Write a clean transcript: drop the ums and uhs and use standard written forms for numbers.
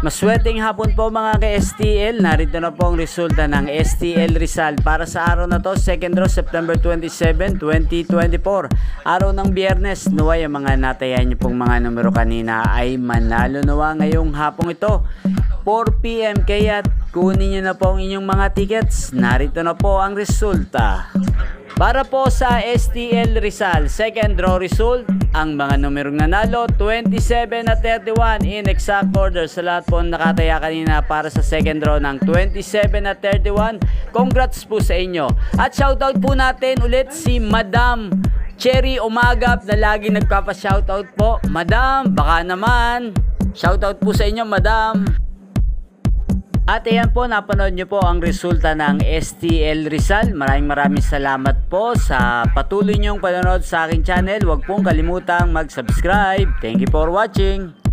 Maswerteng hapon po mga ka-STL. Narito na po ang resulta ng STL Rizal para sa araw na to, 2nd draw, September 27, 2024. Araw ng Biyernes. Naway ang mga natayan niyo pong mga numero kanina ay manalo nawa ngayong hapong ito, 4 PM. Kaya kunin niyo na po ang inyong mga tickets. Narito na po ang resulta. Para po sa STL Rizal, 2nd draw result, ang mga numerong nanalo, 27 at 31 in exact order. Sa lahat po nakataya kanina para sa 2nd draw ng 27 at 31, congrats po sa inyo. At shoutout po natin ulit si Madam Cherry Umagap na lagi nagpapa-shoutout po. Madam, baka naman. Shoutout po sa inyo, Madam. At ayan po, napanood nyo po ang resulta ng STL Rizal. Maraming salamat po sa patuloy nyong panonood sa aking channel. Huwag pong kalimutang mag-subscribe. Thank you for watching.